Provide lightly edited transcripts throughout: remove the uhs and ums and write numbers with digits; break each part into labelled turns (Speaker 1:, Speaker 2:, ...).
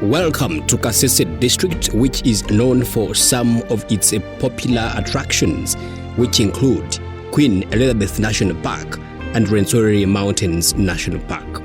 Speaker 1: Welcome to Kasese District, which is known for some of its popular attractions, which include Queen Elizabeth National Park and Rwenzori Mountains National Park.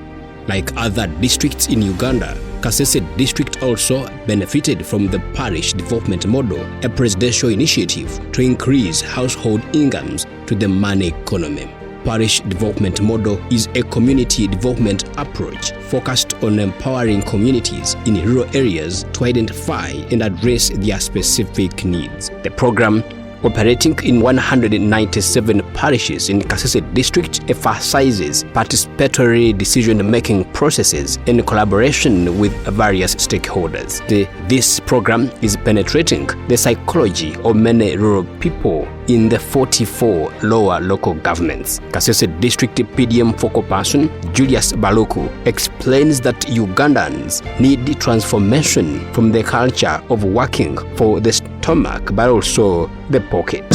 Speaker 1: Like other districts in Uganda, Kasese District also benefited from the parish development model, a presidential initiative to increase household incomes to the money economy. Parish development model is a community development approach focused on empowering communities in rural areas to identify and address their specific needs. The program, operating in 197 parishes in Kasese District, emphasizes participatory decision-making processes in collaboration with various stakeholders. This program is penetrating the psychology of many rural people in the 44 lower local governments. Kasese District PDM focal person Julius Baluku explains that Ugandans need transformation from the culture of working for the stomach but also the pocket.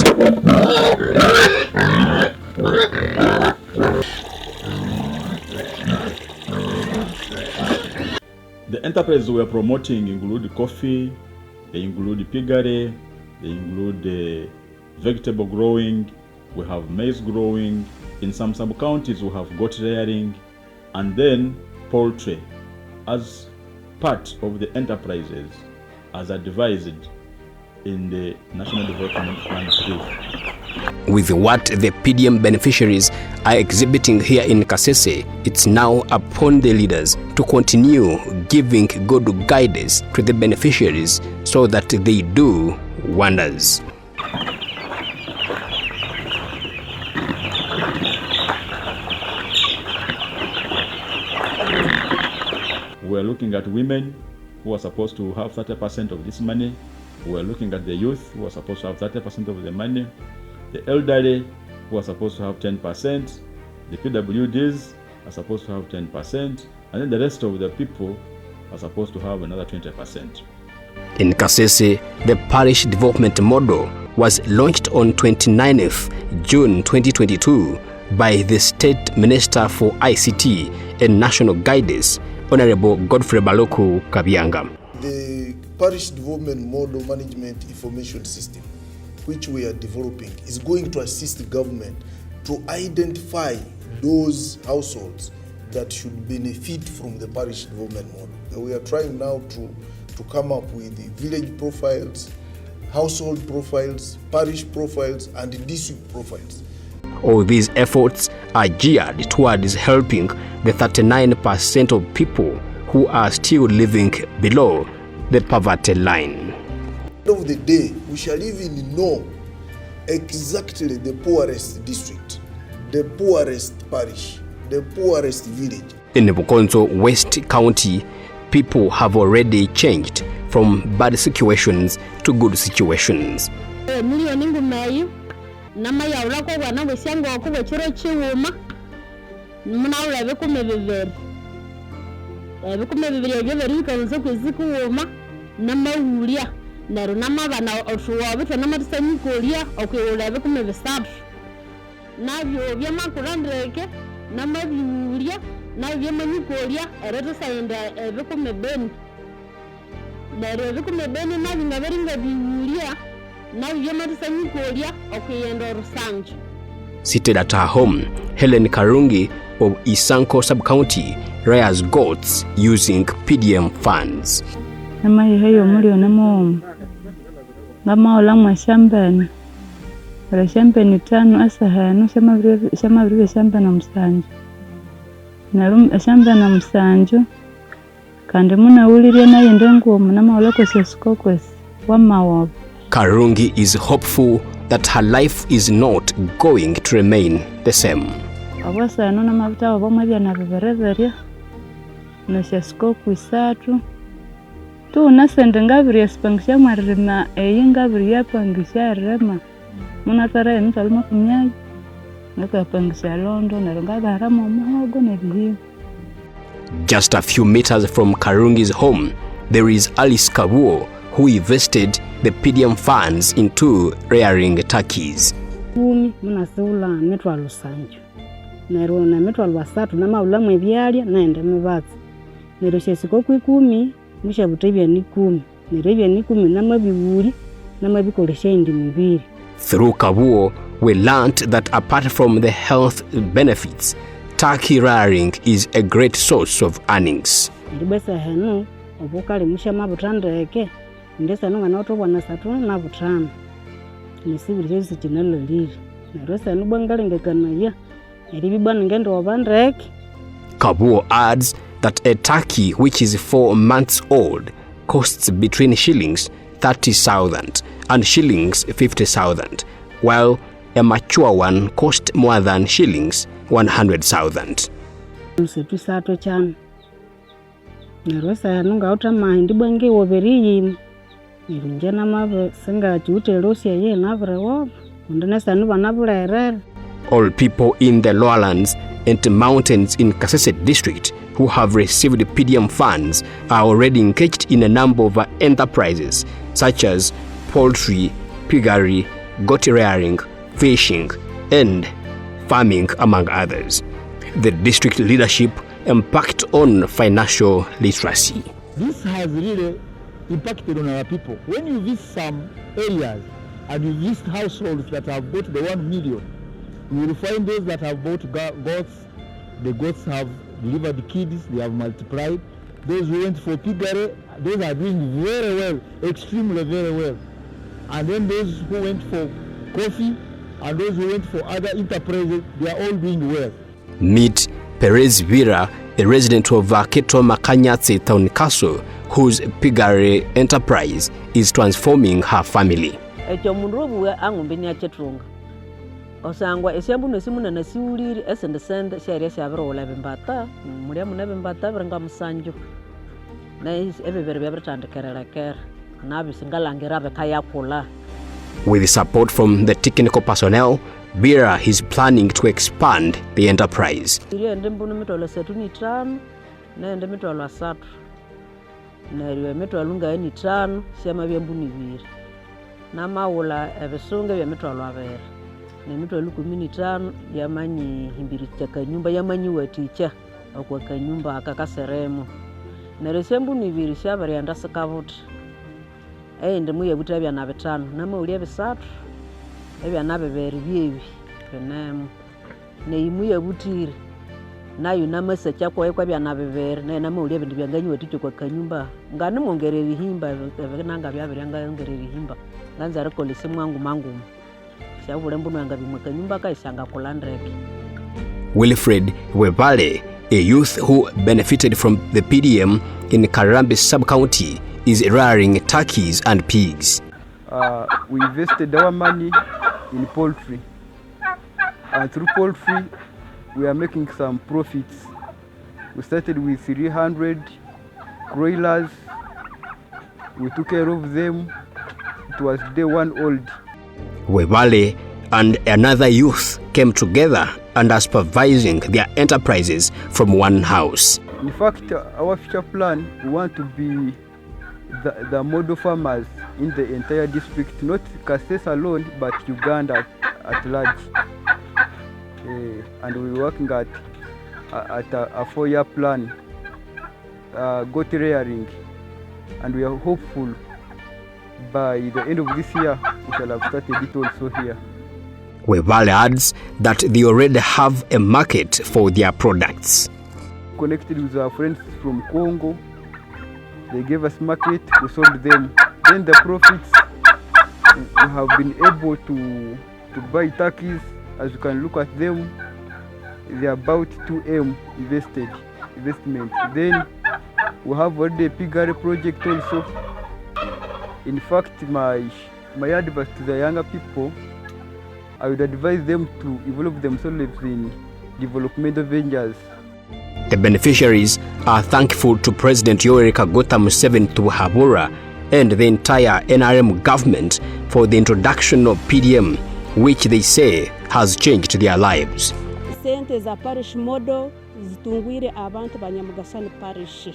Speaker 2: The enterprises we are promoting include coffee, they include piggery, they include vegetable growing, we have maize growing, in some sub-counties we have goat rearing, and then poultry as part of the enterprises as advised in the National Development Plan 3.
Speaker 1: With what the PDM beneficiaries are exhibiting here in Kasese, it's now upon the leaders to continue giving good guidance to the beneficiaries so that they do wonders.
Speaker 2: We are looking at women who are supposed to have 30% of this money. We are looking at the youth who are supposed to have 30% of the money. The elderly who are supposed to have 10%. The PWDs are supposed to have 10%. And then the rest of the people are supposed to have another 20%.
Speaker 1: In Kasese, the parish development model was launched on 29th June 2022 by the State Minister for ICT and National Guidance, Honorable Godfrey Baloku Kabianga.
Speaker 3: The parish development model management information system, which we are developing, is going to assist the government to identify those households that should benefit from the parish development model. We are trying now to come up with the village profiles, household profiles, parish profiles, and district profiles.
Speaker 1: All these efforts are geared towards helping the 39% of people who are still living below the poverty line.
Speaker 3: At the end of the day, we shall even know exactly the poorest district, the poorest parish, the poorest village.
Speaker 1: In Bukonzo West County, people have already changed from bad situations to good situations.
Speaker 4: Nama ya ulako wana wesiango wakuwe churo chiwuma muna ula vikume viveri ya viveri hikanzo kweziku wuma nama ulia naru nama vana otuwa vitu nama tisanyi kulia okwe ula vikume visatu na vyo vyama kurandreke nama viulia na vyama nyikulia ereto sayenda vikume beni naru vikume beni na vingaveringa viulia.
Speaker 1: Seated at her home, Helen Karungi of Isanko sub-county rears goats using PDM funds. Karungi is hopeful that her life is not going to remain the same. Just a few meters from Karungi's home, there is Alice Kabuo, who invested the PDM funds into rearing turkeys.
Speaker 4: nerwo na mitwalo basatu na maula mwe byalya naende mubatsi neryo syesiko kwikumi
Speaker 5: mushabutebya ni 10 nirebya ni 10 namabibuli namabikolesha indi mibiri.
Speaker 1: Through Kabuo, we learned that apart from the health benefits, turkey rearing is a great source of earnings.
Speaker 5: Ndibesa hano obukali mushama butandeke ndesa nongana otobwana satuna na butana nisibiri cyose kinalo liri narosa nubwangalengekana ya eribibana ngendo wabandeke.
Speaker 1: Kabuo adds that a turkey which is 4 months old costs between shillings 30,000 and shillings 50,000, while a mature one costs more than shillings 100,000.
Speaker 5: Msetu sato chana narosa nunga utama ndibwange woberiyi nirunjana mabe senga chute rosia ye navre wob undonesa nuba nabulere.
Speaker 1: All people in the lowlands and mountains in Kasese District who have received PDM funds are already engaged in a number of enterprises such as poultry, piggery, goat rearing, fishing, and farming, among others. The district leadership embarked on financial literacy.
Speaker 6: This has really impacted on our people. When you visit some areas and you visit households that have bought the 1 million, you will find those that have bought goats. The goats have delivered kids, they have multiplied. Those who went for piggery, those are doing very well, extremely very well. And then those who went for coffee and those who went for other enterprises, they are all doing well.
Speaker 1: Meet Perez Vira, a resident of Keto Makanyatse Town Castle, whose piggery enterprise is transforming her family.
Speaker 7: Osangwa esyambuno simuna nasiuliri esende sende sharia shabirola bimbata mulya muna bimbata birenga musanju na ebebere byabitandikererekera nabisingalangira bekayakula.
Speaker 1: With support from the technical personnel, Bira is planning to expand the enterprise.
Speaker 7: Ende mbuno mitolo 75 na ende mitolo 3 na iliwe mitolo nga 5 syama byambuni 2 na maula ebisunge bya mitolo 2 na mitolo 15 yamanyi himbiri kanyumba yamanyi waticha okwa kanyumba akakaseremo na resembuni 2 syabari anda sakabuti ende muye butabya na 5 na mauli ebisatu ebya nabe beri byebi benemu ne imuye butire nayo namase cyakwa kwa bya nabe beri na mauli ebindi byanganyiwe ticho kwa kanyumba ngani mongerera ihimba nanga byabiri ngangerera ihimba nganza rekolise mwangu mangu syabule mbuno yanga bimwe kanyumba kaisanga kulandreke.
Speaker 1: Wilfred Webale, a youth who benefited from the PDM in Karambe sub-county, is rearing turkeys and pigs.
Speaker 8: We invested our money in poultry, and through poultry we are making some profits. We started with 300 broilers. We took care of them. It was day 1 old.
Speaker 1: Webale and another youth came together and are supervising their enterprises from one house.
Speaker 8: In fact, our future plan, we want to be the model farmers in the entire district, not Kasese alone, but Uganda at large. And we're working at a 4-year plan, goat rearing, and we are hopeful by the end of this year we shall have started it also here.
Speaker 1: Webale adds that they already have a market for their products.
Speaker 8: Connected with our friends from Congo, they gave us market, we sold them. Then the profits, we have been able to buy turkeys. As you can look at them, they are about 2M investment. Then we have already a piggery project also. In fact, my advice to the younger people, I would advise them to involve themselves in developmental ventures.
Speaker 1: The beneficiaries are thankful to President Yoweri Kaguta Museveni Habura and the entire NRM government for the introduction of PDM, which they say has changed their lives.
Speaker 9: Sente za parish model zitungwire abantu banyamugasani parish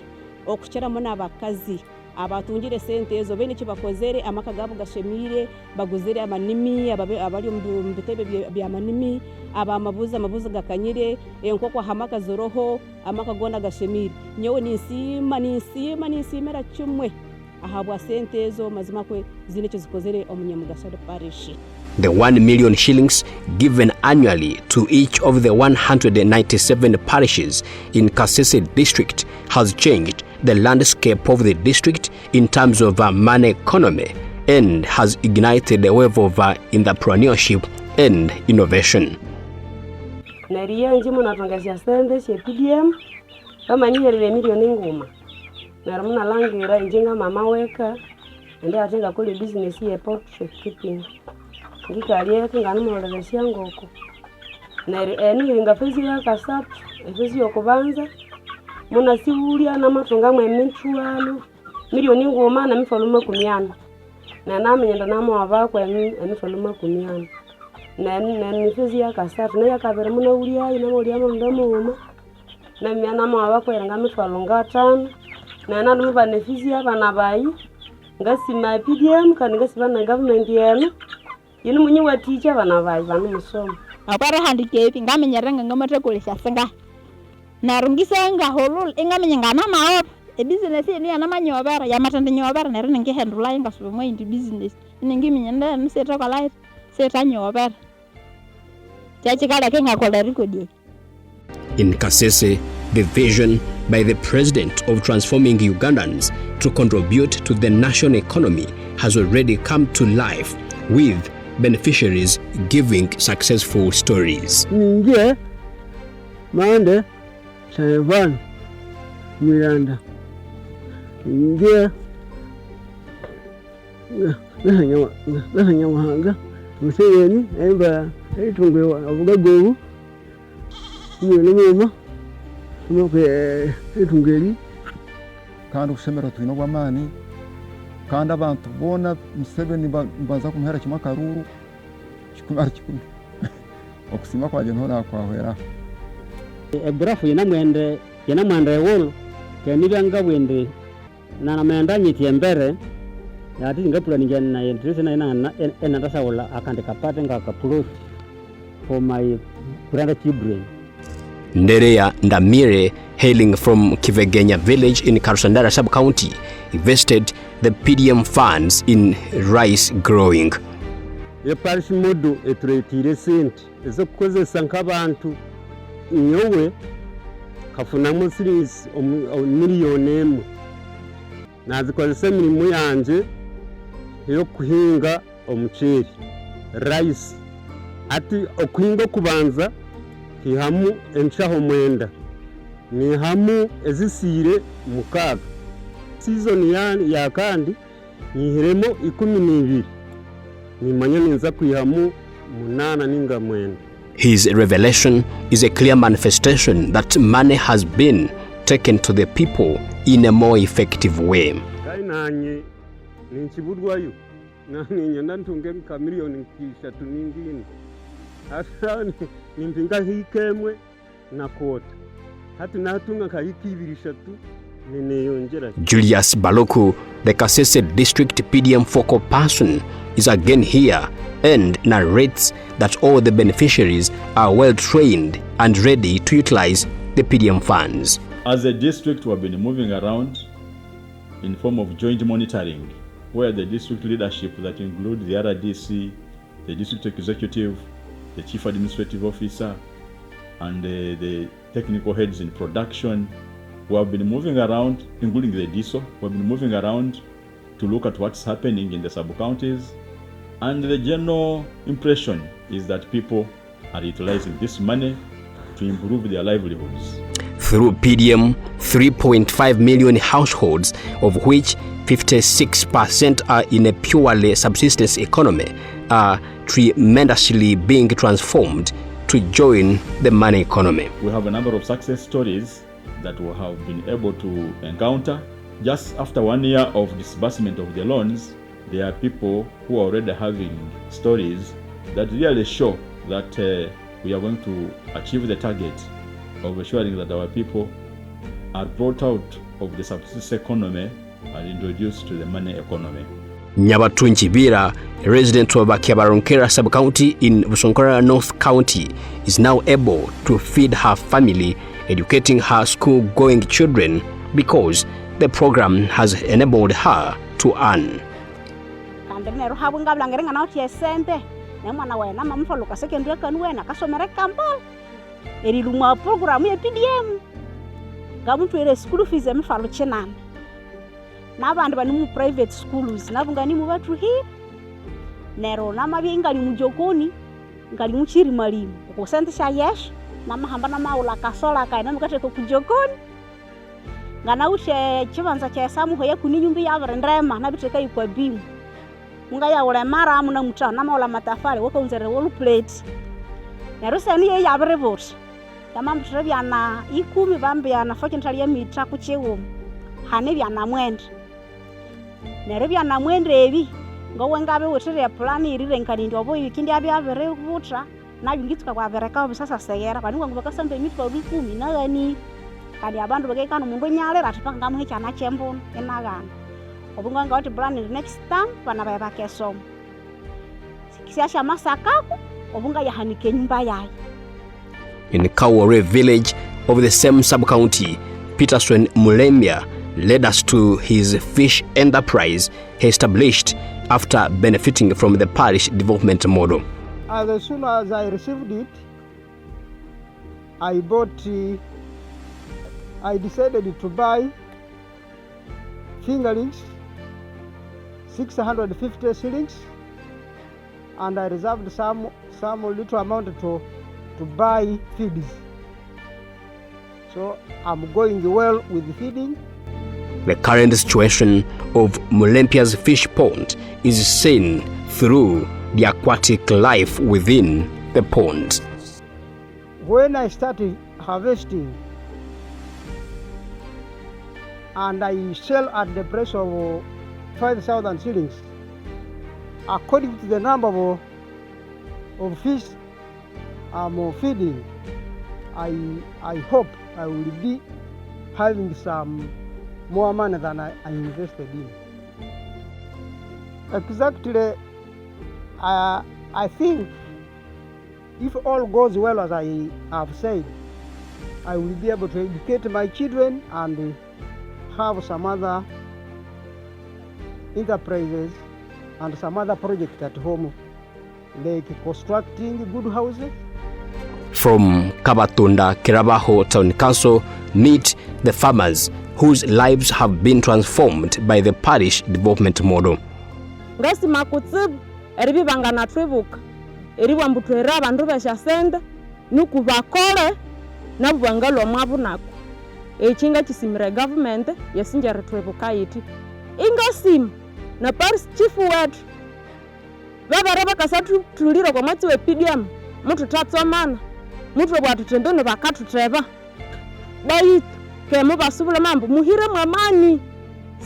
Speaker 9: okukyera muna abakazi
Speaker 5: abatungire sente ezo bene eki bakozere amaka gabo gashemire baguzire amanimi abali mu bitebe by'amanimi amabuza gakanyire enkoko hamaka zoroho amaka gona gashemire nyewe nisimera kimwe ahabwa sente ezo mazima kwe zine eki zikozere omunyamugasha parish.
Speaker 1: The 1 million shillings given annually to each of the 197 parishes in Kasese District has changed the landscape of the district in terms of money economy and has ignited a wave of entrepreneurship and innovation.
Speaker 9: Nariya njimo natangazia sende she PDM kama nyere milioni nguma. Naramuna langira njinga mama weka ende atenga kule business ye portrait keeping. Ngikaliye kangana mulalesia ngoko. Eni ngafezi ya kasatu, efezi yokubanza. Muna sibulia na matunga mwe mentualo. Milioni ngoma na mifalume kumiana. Na nami nyenda namo wabako ya mifalume kumiana. Na nifezi ya kasatu. Na ya kabere muna ulia ina ulia mndamo uma. Na miana wabako ya ngami falunga tano. Na nanu benefici ya banabai. Ngasi ma PDM kandi ngasi bana government yenu. Yinu munyi wa teacher banabai banu musomo.
Speaker 10: Akwara handikepi ngamenyeranga ngamatekolesha senga. Narungisa nga holol engamenyenga na maop e business ni ana manyobara ya matande nyobara nere nge handle nga so mo into business ningi minyenda nseta kwa life seta nyobara chachi kala kenga kola record.
Speaker 1: In Kasese, the vision by the president of transforming Ugandans to contribute to the national economy has already come to life, with beneficiaries giving successful stories.
Speaker 11: Ninge mande Taiwan Miranda Ninge Nahanyamahanga Museveni emba etungwe abugagobu nyuma nuko etungeri
Speaker 6: kandi ushemera twino bwamani kandi abantu bona Museveni baza kumhera kimwa karuru kikumara kikumi okusima kwa jenhora kwahwera
Speaker 11: ebrafu yanamwende wolo kenibanga bwende na namendanye tiembere yati ngapula ningena yentrese na enandasa wala akande kapate ngakaplot for my grandchildren.
Speaker 1: Nerea Ndamire, hailing from Kivegenya village in Karusandara sub-county, invested the PDM funds in rice growing.
Speaker 11: Parish modo etretire sente ezo kukozesa nk'abantu nyowe kafunamo series miliyoni emwe nazikozesa emirimu yanje yo kuhinga omuceeri rice ati okuhinga okubanza kihamu enshaho mwenda nihamu ezisire mukaaga season ya kandi nyihiremo 12 nimanya ninza kuihamu 8 ninga mwenda.
Speaker 1: His revelation is a clear manifestation that money has been taken to the people in a more effective way.
Speaker 11: Kainanye ninchibudwayo nani nyanda ntunge ka milioni 3 ningine asa nimpinga hikemwe na kota hatu natunga ka hikibirishatu nineyongera.
Speaker 1: Julius Baloku, the Kasese District PDM focal person, is again here and narrates that all the beneficiaries are well trained and ready to utilize the PDM funds.
Speaker 2: As a district, we have been moving around in form of joint monitoring, where the district leadership that include the RDC, the district executive, the chief administrative officer, and the technical heads in production, we have been moving around, including the DISO, we have been moving around to look at what's happening in the sub-counties. And the general impression is that people are utilizing this money to improve their livelihoods.
Speaker 1: Through PDM, 3.5 million households, of which 56% are in a purely subsistence economy, are tremendously being transformed to join the money economy.
Speaker 2: We have a number of success stories that we have been able to encounter. Just after 1 year of disbursement of the loans, there are people who are already having stories that really show that we are going to achieve the target of ensuring that our people are brought out of the subsistence economy introduced to the money economy.
Speaker 1: Nyabatunji Bira, a resident of Kiabaronkera sub-county in Busonkora North County, is now able to feed her family, educating her school-going children because the program has enabled her to earn.
Speaker 10: Program ya PDM gamuntu school fees emfalo chenana n'abandi bani mu private schools nabungani mu batu hi nero namabinga ni mujokoni ngali muchiri malimu ukusendesha yesh namahamba na maula kasola kaina mukate ko kujokoni ngana ushe chibanza cha samu hoye kuni nyumbi ya barendema nabiteka yikwa bimu munga ya ule mara amuna mutana na maula matafari woko unzere wall plate nero sani ye ya brevot tamam trebiana ikumi bambiana fokentali ya mitra kuchewo hane byana mwende nero byana mwende ebi ngowe ngabe wotere plan irire nkani ndi obo ikindi abyabere vutra na bingituka kwa bereka bisasa segera kandi ngo bakasambe mitwa 10 nagani kandi abantu bagekana umuntu nyale ratipanga ngamuhe cyana chembono enagana obunga ngawati plan next time bana baya bakesomo sikisha masakaku obunga yahanike nyumba yayi.
Speaker 1: In Kawore village of the same sub-county, Peterson Mulembia led us to his fish enterprise he established after benefiting from the parish development model.
Speaker 12: As soon as I received it, I decided to buy fingerlings, 650 shillings, and I reserved some little amount to buy feeds. So I'm going well with the feeding.
Speaker 1: The current situation of Mulempia's fish pond is seen through the aquatic life within the pond.
Speaker 12: When I started harvesting and I sell at the price of 5,000 shillings, according to the number of fish I'm feeding, I hope I will be having some more money than I invested in. Exactly, I think if all goes well as I have said, I will be able to educate my children and have some other enterprises and some other projects at home, like constructing good houses.
Speaker 1: From Kabatunda, Kirabaho Town Council, meet the farmers whose lives have been transformed by the parish development model.
Speaker 4: Ngasi makutsibu eribi bangana twebuka eriwa mbutwera abandu bashasenda nuku bakole nabwangalo mwabunako echinga kisimira government yasinjara twebuka yiti ingasimu na parish chief wetu babaraba kasatu tulira kwa mwati we PDM mutu tatsomana mutu bwatu tendone bakatu treba bayi kemo basubula mambo muhire mwamani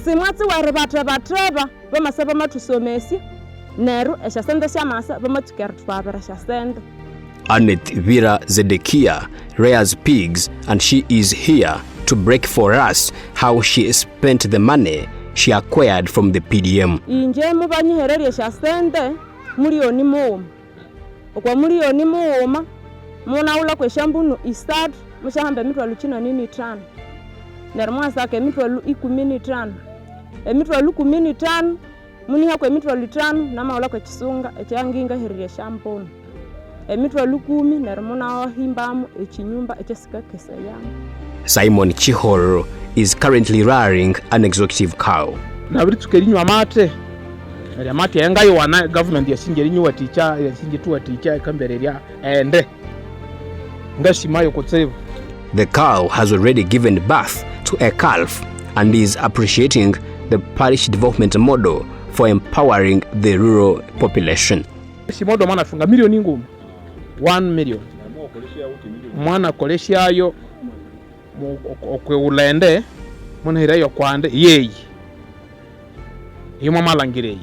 Speaker 4: simwatsi wari batreba bamasaba matusomesi neru eshasenda shamasa bamatukera twabera shasenda.
Speaker 1: Annette Vira Zedekia rears pigs and she is here to break for us how she spent the money she acquired from the PDM.
Speaker 4: Inje mubanyiherere shasende milioni muoma okwa milioni muoma munaula kweshambunu istart mushahambe mitwalu chino nini tano nermwasa ke mitwalu 15 emitwalu 15 muniha kwa mitwalu 5 na maula kwa chisunga ekyanginga herere shampunu emitwalu 10 nermuna himbamu echinyumba echesika kesa yamu.
Speaker 1: Simon Chihoro is currently rearing an exotic cow.
Speaker 13: Nabiri tukerinywa mate ya mate yangayo wana government yasinjeri nywa ticha yasinje tuwa ticha kambereria ende ngasimayo kotsevu.
Speaker 1: The cow has already given birth to a calf and is appreciating the parish development model for empowering the rural population.
Speaker 13: Simodo mwana funga milioni nguma 1 million mwana koleshayo okwe ulende mwana hirayo kwande yeyi yuma malangire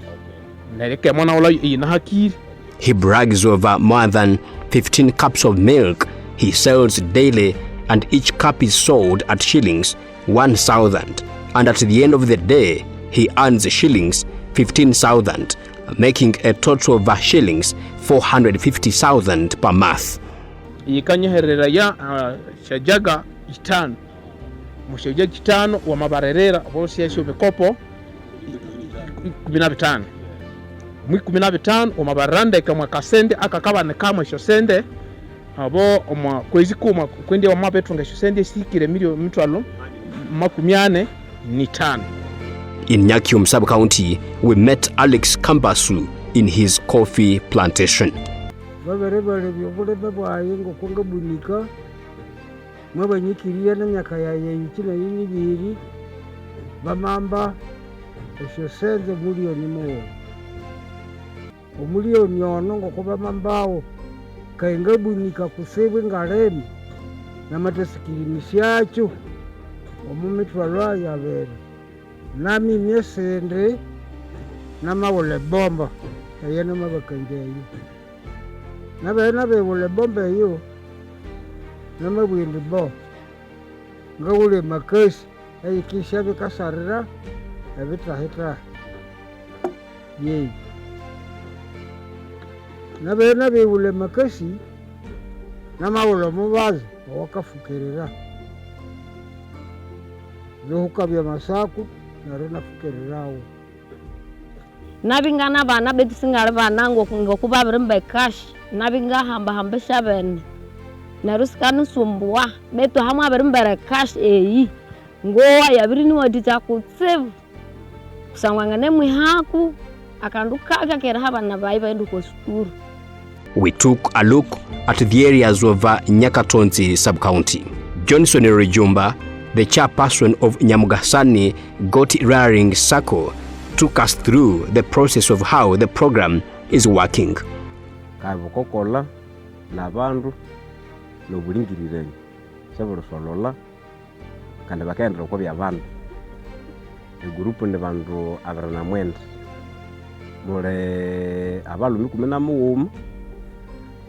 Speaker 13: nereke mwana ula ina hakiri.
Speaker 1: He brags over more than 15 cups of milk he sells daily, and each cup is sold at shillings 1,000 and at the end of the day, he earns shillings 15,000, making a total of shillings 450,000 per month.
Speaker 13: Ikanyeherera ya shajaga itano. Mushajaga kitano wa mabarerera bose yasho bekopo 15. Mwi 15 wa mabaranda ikamwa kasende akakabane kamwe sho sende abo omwa kwezi kuma kwende wa mapetunga sho sende sikire milioni mtwalo 45.
Speaker 1: In Nyakyum sub-county, we met Alex Kambasu in his coffee plantation.
Speaker 12: Baberebare byobulebe bwaye ngo konga bunika mwabanyikiriya na myaka yaye yikina y'ibiri bamamba esho senze miliyoni mo omuliyoni ono ngo kuba mambawo kainga bunika kusebwe ngaremi n'amatesikirinisyacho omumitwalwa yabere nami myesende n'amawole bomba eye n'amabakanjeyo nabena bewole bomba eyo n'amabwindi bo ngawule makasi eyikisha bikasarira ebitahita yeyi nabena bewule makasi n'amawole omubazi owakafukerera zohukabya masaku nari nafukererawo
Speaker 4: nabingana bana betisingale bana ngokuba birimba cash nabinga hamba shabene narusikana sumbwa beto hamwa birimba cash eyi ngowa yabiri ni wadita kutseve kusangwangane mwihaku akanduka akakera habana bayi baindu ko skuru.
Speaker 1: We took a look at the areas of Nyakatonzi sub-county. Johnson Rejumba, the chairperson of Nyamugasani Goat Rearing Circle, took us through the process of how the program is working.
Speaker 14: Kabukokola nabandu nobulingiriranye sebolo solola kandi bakendera ko byabandu egroup ne bandu abarana mwenda mure abalumi 11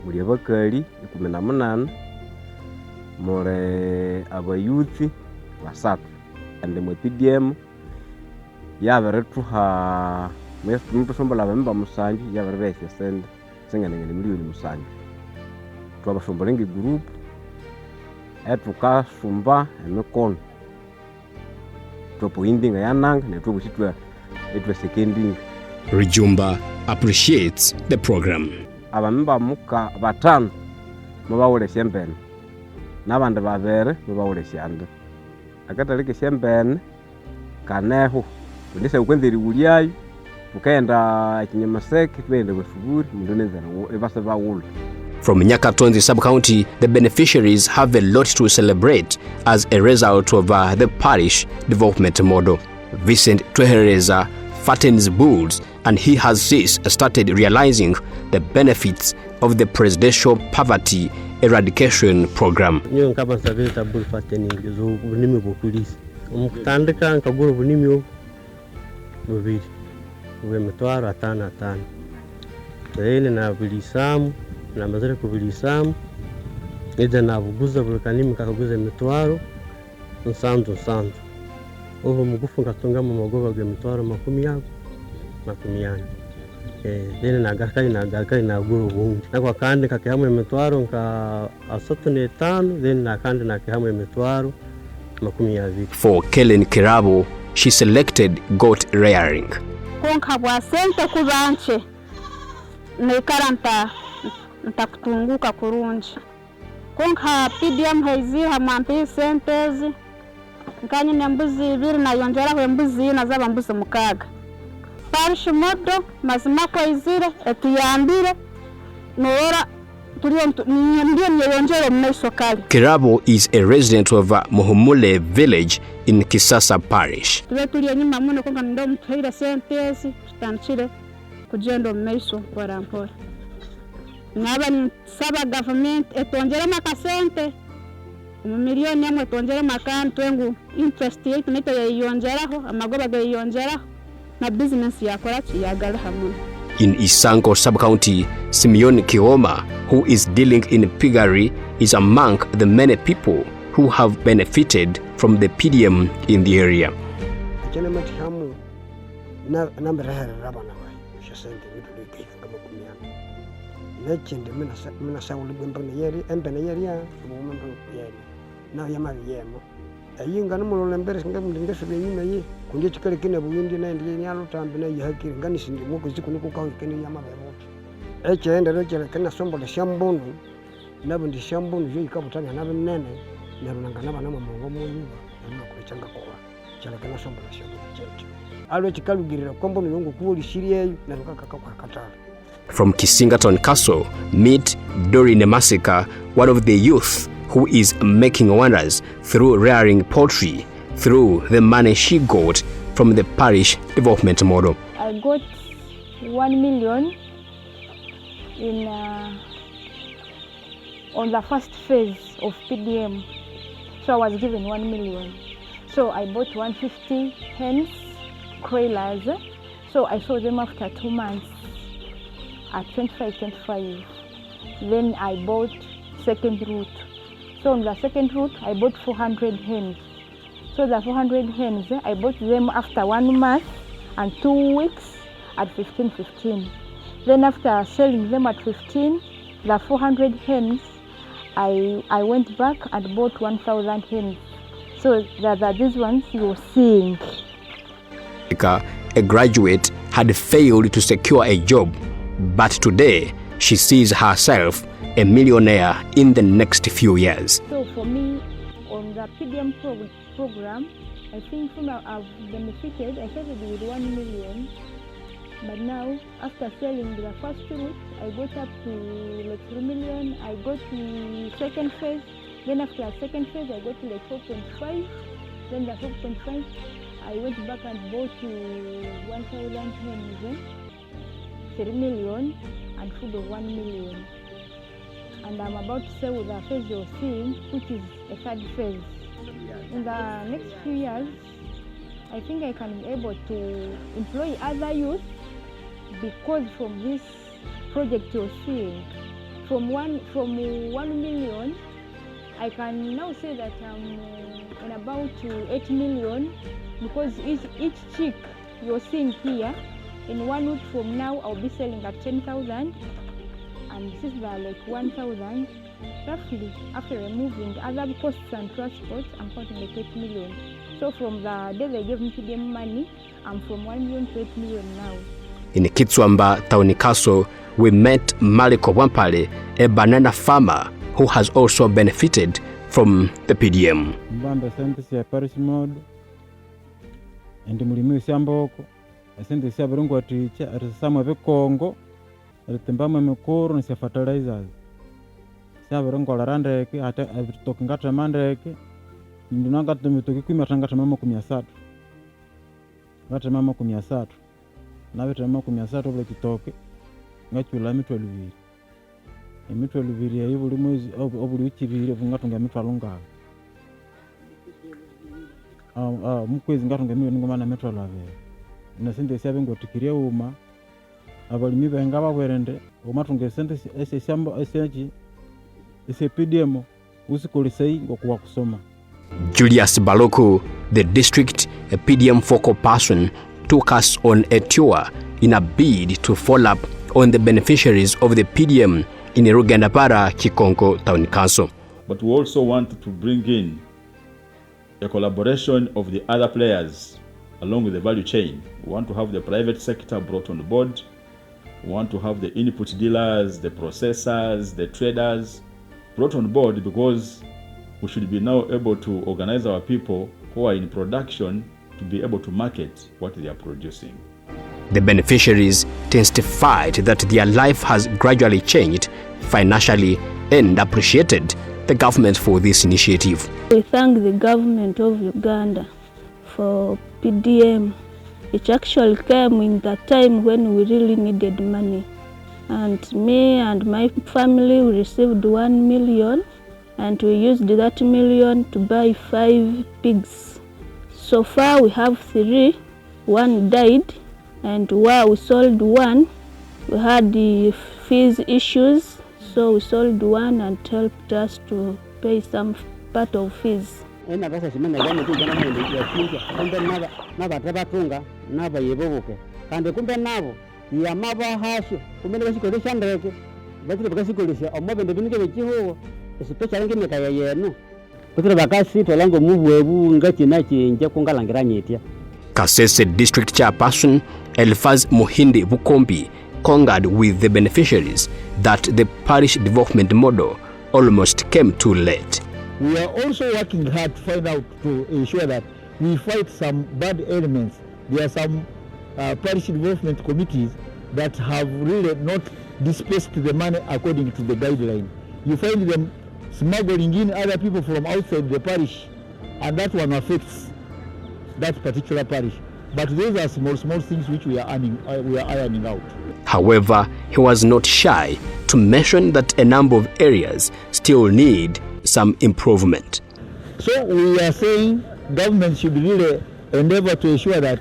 Speaker 14: muri abakali 18 mure abayuthi basatu ande mu PDM yaberetuha mwestu sombola bamba musanji yaberebese send singane miliyoni musanji twabashombola ngi group etuka sumba emikono topo indinga yananga netubusitwa etwe seconding.
Speaker 1: Rejumba appreciates the program.
Speaker 14: Abamemba muka batano mubawule shembene nabandi babere mubawule shande akatalike shembene kaneho ndise ukwenderi uliyayo ukaenda kinyamaseke twende wefuguri mundonezana ebase bawula.
Speaker 1: From Nyakatonzi sub-county, the beneficiaries have a lot to celebrate as a result of the parish development model. Vincent Twehereza fattens bulls, and he has since started realizing the benefits of the presidential poverty eradication program.
Speaker 15: Nyo nkaba nsabeta bull fattening zo bunimi bokulisi umutandika nkagura bunimi bubiri uwemetwara atana zene na bilisamu na mazere kubilisamu eda na buguza bulkanimi kakaguza emitwaro nsanzu oho mugufu ngatunga mu magoba ge mitwaro 10 zene na garkali na guru bungi nakwa kandi kakihamwe emitwaro nka asatu ne 5 zene na kandi na kihamwe emitwaro 20.
Speaker 1: For Kellen Kirabo, she selected goat rearing.
Speaker 10: Konka bwa sente kubanche ne karanta ntakutunguka kurunji konka PDM haizi hamampi sentezi nkanye nembuzi 2 na yongera ko embuzi na zaba mbuzi mukaga parish modo mazima ko izire etuyambire nora
Speaker 1: Kirabo is a resident of Muhumule village in Kisasa parish.
Speaker 10: Saba government etongera makasente umumiliyoni amwe etongera makantu engu interest yake nito yiyongeraho amagoba gayiyongeraho na business yakora kiyagala hamwe.
Speaker 1: In Isango sub-county, Simeon Kioma, who is dealing in piggery, is among the many people who have benefited from the PDM in the area.
Speaker 12: chene mati hamu na mrehere raba na wai shasende mitu liki kama kumiana nechende mina sauli bwemba na yeri embe na yeri ya mwemba yeri na yama yemo ayinga namulole mbere singa mndinga sube nyuma ye kunje chikale kine buyindi na ndiye nyalo tambe na yihakiri ngani sindi muko ziku niko kawo kene yama bemoto eche ende no chele kana sombo le shambonu nabo ndi shambonu yo ikabutanya nabe nene narunanga naba nama mongo muyuba na kuchanga kwa chele kana sombo le shambonu cheche alwe chikalugirira kombo nuyongo kuoli shiriyeyo na lukaka kwa katala.
Speaker 1: From Kisingaton Castle, meet Dorine Masika, one of the youth who is making wonders through rearing poultry through the money she got from the parish development model.
Speaker 10: I got 1 million in on the first phase of PDM. So I was given 1 million. So I bought 150 hens, broilers. So I sold them after 2 months at 25. Then I bought second route. So on the second route, I bought 400 hens. So the 400 hens, I bought them after 1 month and 2 weeks at 15. Then after selling them at 15, the 400 hens, I went back and bought 1,000 hens. So that these ones you're seeing.
Speaker 1: A graduate had failed to secure a job, but today she sees herself a millionaire in the next few years.
Speaker 10: So for me, on the PDM program, I think I've benefited. I started with 1 million, but now after selling the first route, I got up to like 3 million. I got the second phase. Then after the second phase, I got to like 4.5. Then the 4.5, I went back and bought 1,000 hens, 3 million, and food of 1 million. And I'm about to sell the phase you're seeing, which is a third phase. In the next few years, I think I can be able to employ other youth, because from this project you're seeing, from 1 million, I can now say that I'm in about 8 million, because each chick you're seeing here, in 1 week from now, I'll be selling at 10,000, and this is like 1,000. Roughly, after removing other costs and transport, I'm counting like 8 million. So from the day they gave me PDM money, I'm from 1 million to 8 million now.
Speaker 1: In Kitswamba, Tauni Castle, we met Maliko Wampale, a banana farmer who has also benefited from the PDM.
Speaker 16: Mbamba sente ya parish mode, ndi mulimi syamboko, asente sya burungu aticha, arisamwa bekongo, aritembama mikuru ni fertilizers. Sya burungu larandeke, ate abitokingata mandeke, ndinanga tumitoki kwimatangata mama 300. Ngata mama 300. Nawe mama 300 obule kitoke, ngachula mitwalo 2. Emitwalo 2 ya buli mwezi obuli wikibiri vungatunga mitwalo ngaga. Mukwezi ngatunga ngomana mitwalo 2. Nasente syabengo tikiria uma abalimi benga babwerende omatunga sente eshyamba esyaji ese PDM usikolesei ngokuwa kusoma.
Speaker 1: Julius Baloku, the district PDM focal person, took us on a tour in a bid to follow up on the beneficiaries of the PDM in Rugandapara Kikonko Town Council.
Speaker 2: But we also want to bring in a collaboration of the other players along with the value chain. We want to have the private sector brought on board. We want to have the input dealers, the processors, the traders brought on board, because we should be now able to organize our people who are in production to be able to market what they are producing.
Speaker 1: The beneficiaries testified that their life has gradually changed financially and appreciated the government for this initiative.
Speaker 10: We thank the government of Uganda for PDM. It actually came in the time when we really needed money. And me and my family, we received 1 million, and we used that million to buy 5 pigs. So far we have 3. 1 died, and while we sold 1, we had the fees issues, so we sold 1 and helped us to pay some part of fees.
Speaker 17: ena basa simana gane tu jana mwende ya kinja kumbe naba tabatunga naba yebobuke kandi kumbe nabo ya maba hasho kumbe basikoresha ndeke batire bakasikoresha omobende binike bekiho especially ngimeka yeno kutire bakasito lango mubwebu ngakina kinje kungalangiranyetya.
Speaker 1: Kasese District Chairperson Elfaz Muhindi Bukombi concurred with the beneficiaries that the parish development model almost came too late.
Speaker 6: We are also working hard to find out to ensure that we fight some bad elements. There are some parish development committees that have really not dispersed the money according to the guideline. You find them smuggling in other people from outside the parish, and that one affects that particular parish. But those are small things which we are ironing out.
Speaker 1: However, he was not shy to mention that a number of areas still need some improvement.
Speaker 6: So we are saying government should really endeavor to ensure that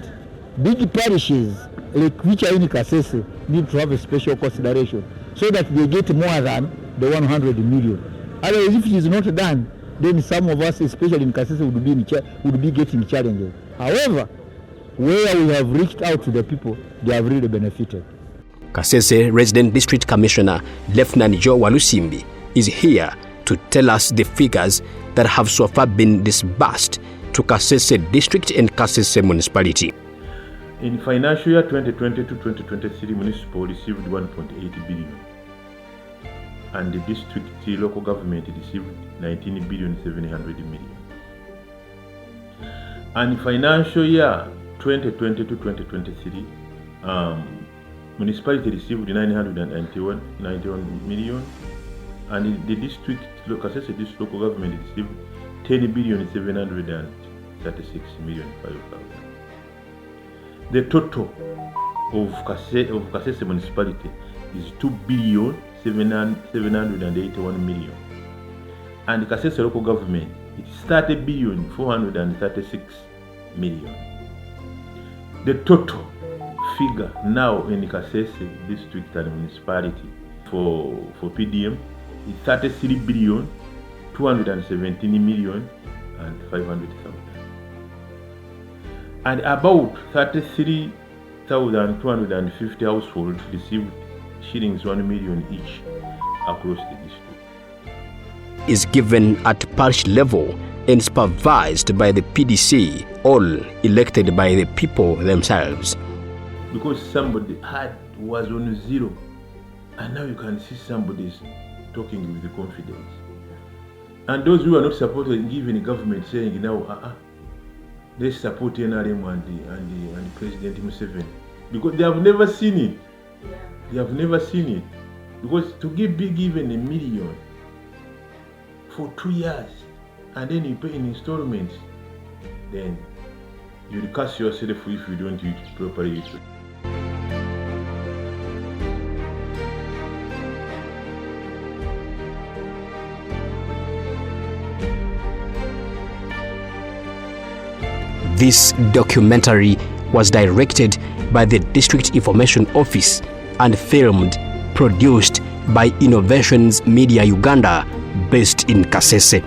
Speaker 6: big parishes like which are in Kasese need to have a special consideration so that they get more than the 100 million. Otherwise, if it is not done, then some of us, especially in Kasese, would be getting challenges. However, where we have reached out to the people, they have really benefited.
Speaker 1: Kasese Resident District Commissioner Lieutenant Joe Walusimbi is here to tell us the figures that have so far been disbursed to Kasese District and Kasese Municipality.
Speaker 2: In financial year 2020 to 2023, municipal received 1.8 billion, and the district local government received 19 billion 700 million. And financial year 2020 to 2023, municipality received 991 million, and the district, Kasese District local government received 10 billion 736 million 5,000. The total of Kasese municipality is 2 billion 781 million, and Kasese local government it is 30 billion 436 million. The total figure now in Kasese District and municipality for PDM is 33 billion 217 million and 500,000. And about 33,250 households received shillings 1 million each across the district.
Speaker 1: Is given at parish level and supervised by the PDC, all elected by the people themselves.
Speaker 2: Because somebody was on zero, and now you can see somebody talking with the confidence. And those who are not supported, given the government saying now, they support NRM and President Museveni, because they have never seen it. They have never seen it. Because to be given $1 million for 2 years, and then you pay in installments, then you will curse yourself if you don't use it properly.
Speaker 1: This documentary was directed by the District Information Office and filmed, produced by Innovations Media Uganda, based in Kasese.